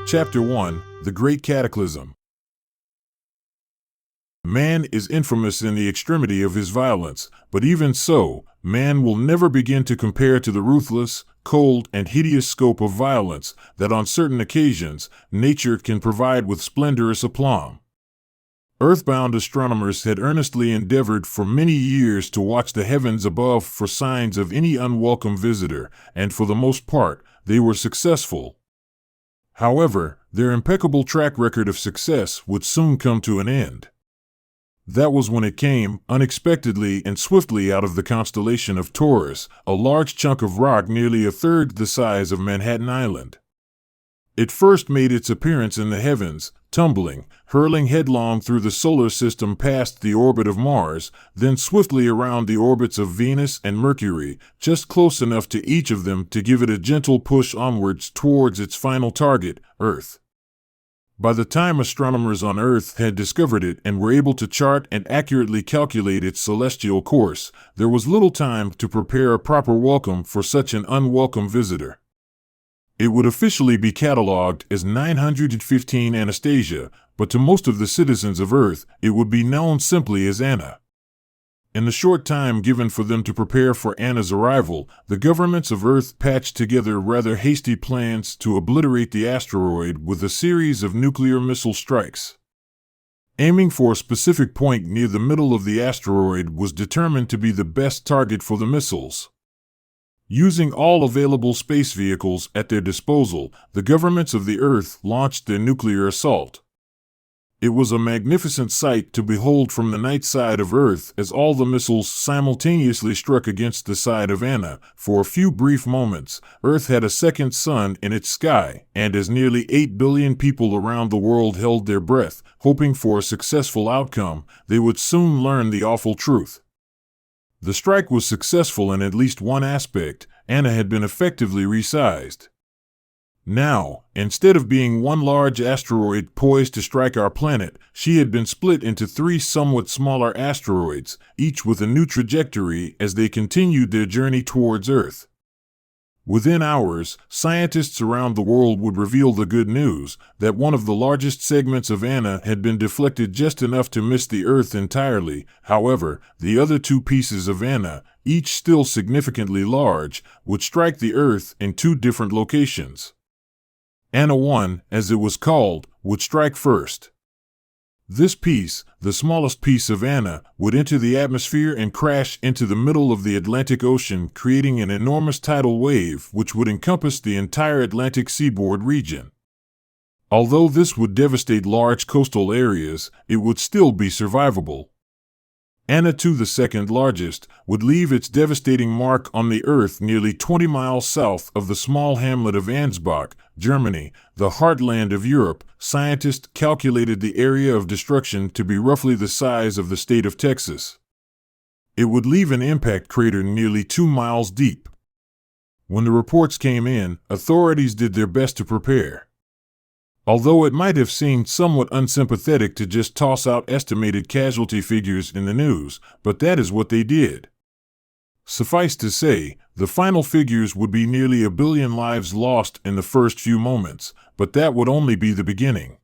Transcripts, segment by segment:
Chapter 1: The Great Cataclysm. Man is infamous in the extremity of his violence, but even so, man will never begin to compare to the ruthless, cold, and hideous scope of violence that on certain occasions, nature can provide with splendorous aplomb. Earthbound astronomers had earnestly endeavored for many years to watch the heavens above for signs of any unwelcome visitor, and for the most part, they were successful. However, their impeccable track record of success would soon come to an end. That was when it came, unexpectedly and swiftly out of the constellation of Taurus, a large chunk of rock nearly a third the size of Manhattan Island. It first made its appearance in the heavens, tumbling, hurling headlong through the solar system past the orbit of Mars, then swiftly around the orbits of Venus and Mercury, just close enough to each of them to give it a gentle push onwards towards its final target, Earth. By the time astronomers on Earth had discovered it and were able to chart and accurately calculate its celestial course, there was little time to prepare a proper welcome for such an unwelcome visitor. It would officially be catalogued as 915 Anastasia, but to most of the citizens of Earth, it would be known simply as Anna. In the short time given for them to prepare for Anna's arrival, the governments of Earth patched together rather hasty plans to obliterate the asteroid with a series of nuclear missile strikes. Aiming for a specific point near the middle of the asteroid was determined to be the best target for the missiles. Using all available space vehicles at their disposal, the governments of the Earth launched their nuclear assault. It was a magnificent sight to behold from the night side of Earth as all the missiles simultaneously struck against the side of Anna. For a few brief moments, Earth had a second sun in its sky, and as nearly 8 billion people around the world held their breath, hoping for a successful outcome, they would soon learn the awful truth. The strike was successful in at least one aspect. Anna had been effectively resized. Now, instead of being one large asteroid poised to strike our planet, she had been split into 3 somewhat smaller asteroids, each with a new trajectory as they continued their journey towards Earth. Within hours, scientists around the world would reveal the good news that one of the largest segments of Anna had been deflected just enough to miss the Earth entirely. However, the other 2 pieces of Anna, each still significantly large, would strike the Earth in 2 different locations. Anna 1, as it was called, would strike first. This piece, the smallest piece of Anna, would enter the atmosphere and crash into the middle of the Atlantic Ocean, creating an enormous tidal wave which would encompass the entire Atlantic seaboard region. Although this would devastate large coastal areas, it would still be survivable. Anna 2, the second largest, would leave its devastating mark on the Earth nearly 20 miles south of the small hamlet of Ansbach, Germany, the heartland of Europe. Scientists calculated the area of destruction to be roughly the size of the state of Texas. It would leave an impact crater nearly 2 miles deep. When the reports came in, authorities did their best to prepare. Although it might have seemed somewhat unsympathetic to just toss out estimated casualty figures in the news, but that is what they did. Suffice to say, the final figures would be nearly 1 billion lives lost in the first few moments, but that would only be the beginning.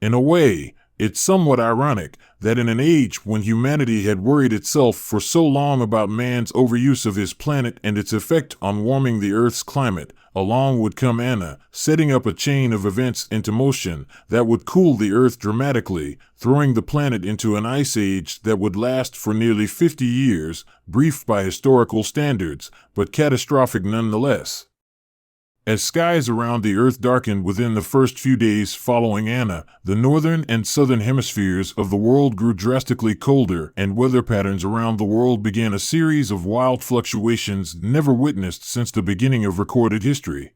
In a way, it's somewhat ironic that in an age when humanity had worried itself for so long about man's overuse of his planet and its effect on warming the Earth's climate, along would come Anna, setting up a chain of events into motion that would cool the Earth dramatically, throwing the planet into an ice age that would last for nearly 50 years, brief by historical standards, but catastrophic nonetheless. As skies around the Earth darkened within the first few days following Anna, the northern and southern hemispheres of the world grew drastically colder, and weather patterns around the world began a series of wild fluctuations never witnessed since the beginning of recorded history.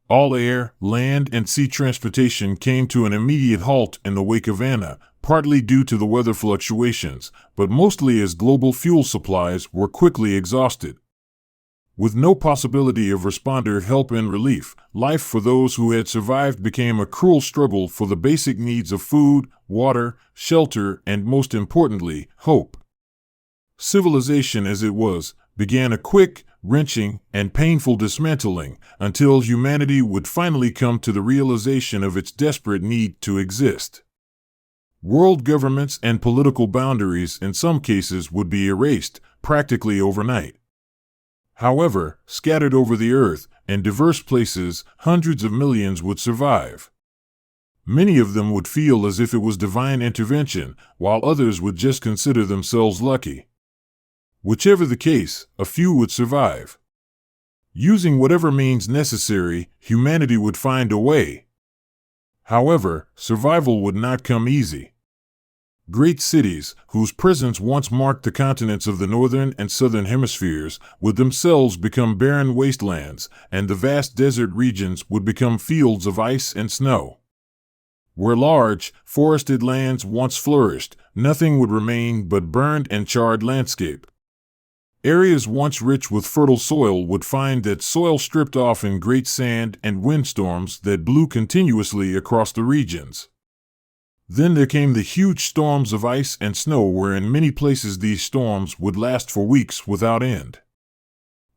All air, land, and sea transportation came to an immediate halt in the wake of Anna, partly due to the weather fluctuations, but mostly as global fuel supplies were quickly exhausted. With no possibility of responder help and relief, life for those who had survived became a cruel struggle for the basic needs of food, water, shelter, and most importantly, hope. Civilization as it was, began a quick, wrenching, and painful dismantling until humanity would finally come to the realization of its desperate need to exist. World governments and political boundaries in some cases would be erased practically overnight. However, scattered over the earth, in diverse places, hundreds of millions would survive. Many of them would feel as if it was divine intervention, while others would just consider themselves lucky. Whichever the case, a few would survive. Using whatever means necessary, humanity would find a way. However, survival would not come easy. Great cities, whose presence once marked the continents of the northern and southern hemispheres, would themselves become barren wastelands, and the vast desert regions would become fields of ice and snow. Where large, forested lands once flourished, nothing would remain but burned and charred landscape. Areas once rich with fertile soil would find that soil stripped off in great sand and windstorms that blew continuously across the regions. Then there came the huge storms of ice and snow, where in many places these storms would last for weeks without end.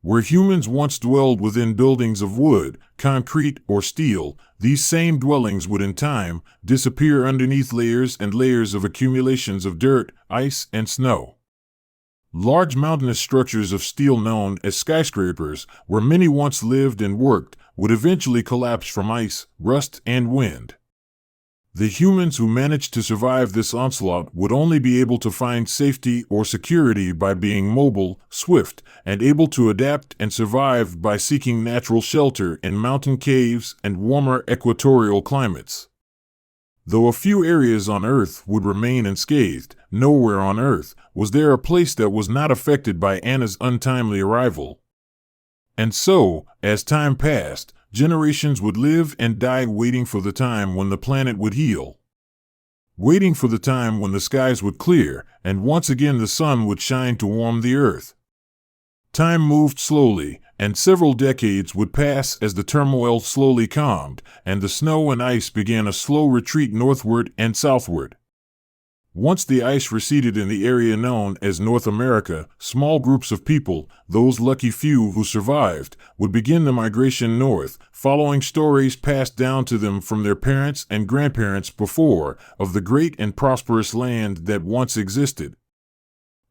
Where humans once dwelled within buildings of wood, concrete, or steel, these same dwellings would in time disappear underneath layers and layers of accumulations of dirt, ice, and snow. Large mountainous structures of steel known as skyscrapers, where many once lived and worked, would eventually collapse from ice, rust, and wind. The humans who managed to survive this onslaught would only be able to find safety or security by being mobile, swift, and able to adapt and survive by seeking natural shelter in mountain caves and warmer equatorial climates. Though a few areas on Earth would remain unscathed, nowhere on Earth was there a place that was not affected by Anna's untimely arrival. And so, as time passed, generations would live and die waiting for the time when the planet would heal. Waiting for the time when the skies would clear, and once again the sun would shine to warm the earth. Time moved slowly, and several decades would pass as the turmoil slowly calmed, and the snow and ice began a slow retreat northward and southward. Once the ice receded in the area known as North America, small groups of people, those lucky few who survived, would begin the migration north, following stories passed down to them from their parents and grandparents before, of the great and prosperous land that once existed.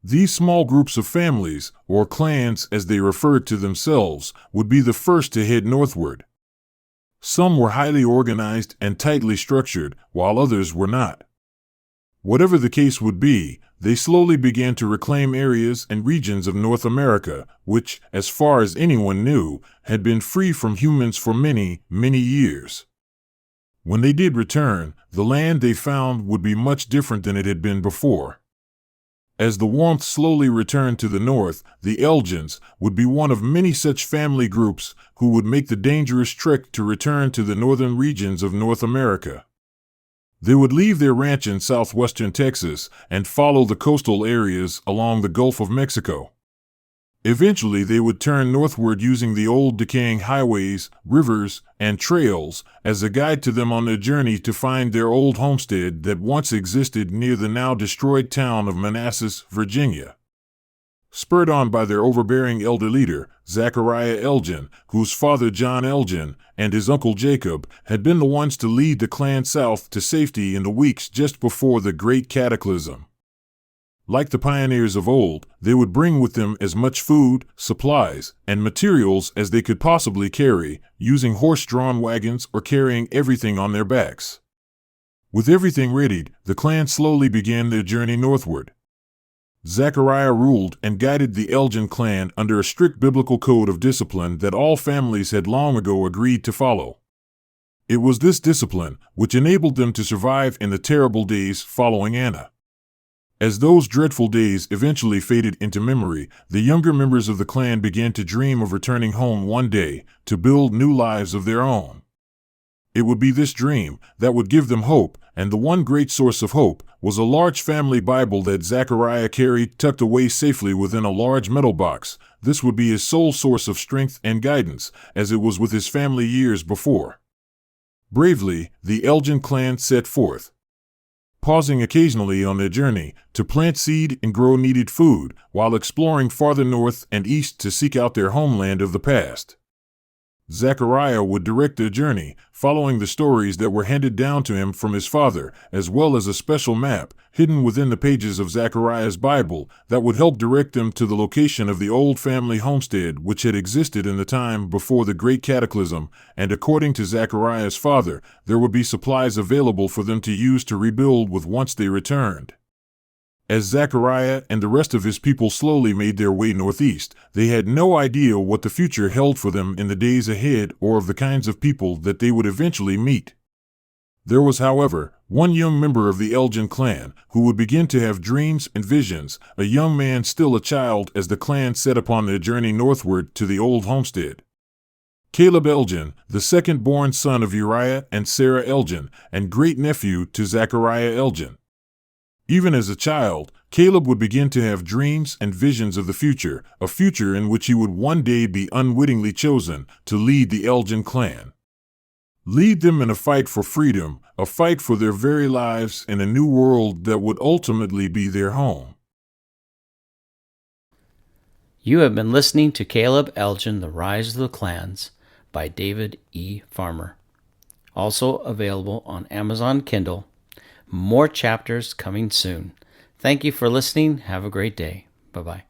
These small groups of families, or clans as they referred to themselves, would be the first to head northward. Some were highly organized and tightly structured, while others were not. Whatever the case would be, they slowly began to reclaim areas and regions of North America, which, as far as anyone knew, had been free from humans for many, many years. When they did return, the land they found would be much different than it had been before. As the warmth slowly returned to the north, the Elgins would be one of many such family groups who would make the dangerous trek to return to the northern regions of North America. They would leave their ranch in southwestern Texas and follow the coastal areas along the Gulf of Mexico. Eventually, they would turn northward using the old decaying highways, rivers, and trails as a guide to them on their journey to find their old homestead that once existed near the now destroyed town of Manassas, Virginia. Spurred on by their overbearing elder leader, Zachariah Elgin, whose father John Elgin and his uncle Jacob had been the ones to lead the clan south to safety in the weeks just before the Great Cataclysm. Like the pioneers of old, they would bring with them as much food, supplies, and materials as they could possibly carry, using horse-drawn wagons or carrying everything on their backs. With everything readied, the clan slowly began their journey northward. Zechariah ruled and guided the Elgin clan under a strict biblical code of discipline that all families had long ago agreed to follow. It was this discipline which enabled them to survive in the terrible days following Anna. As those dreadful days eventually faded into memory, the younger members of the clan began to dream of returning home one day to build new lives of their own. It would be this dream that would give them hope, and the one great source of hope was a large family Bible that Zechariah carried tucked away safely within a large metal box. This would be his sole source of strength and guidance, as it was with his family years before. Bravely, the Elgin clan set forth. pausing occasionally on their journey to plant seed and grow needed food, while exploring farther north and east to seek out their homeland of the past. Zechariah would direct their journey, following the stories that were handed down to him from his father, as well as a special map, hidden within the pages of Zechariah's Bible, that would help direct them to the location of the old family homestead which had existed in the time before the Great Cataclysm, and according to Zechariah's father, there would be supplies available for them to use to rebuild with once they returned. As Zechariah and the rest of his people slowly made their way northeast, they had no idea what the future held for them in the days ahead or of the kinds of people that they would eventually meet. There was, however, one young member of the Elgin clan who would begin to have dreams and visions, a young man still a child as the clan set upon their journey northward to the old homestead. Caleb Elgin, the second-born son of Uriah and Sarah Elgin, and great-nephew to Zechariah Elgin. Even as a child, Caleb would begin to have dreams and visions of the future, a future in which he would one day be unwittingly chosen to lead the Elgin clan. Lead them in a fight for freedom, a fight for their very lives in a new world that would ultimately be their home. You have been listening to Caleb Elgin, The Rise of the Clans by David E. Farmer. Also available on Amazon Kindle. More chapters coming soon. Thank you for listening. Have a great day. Bye-bye.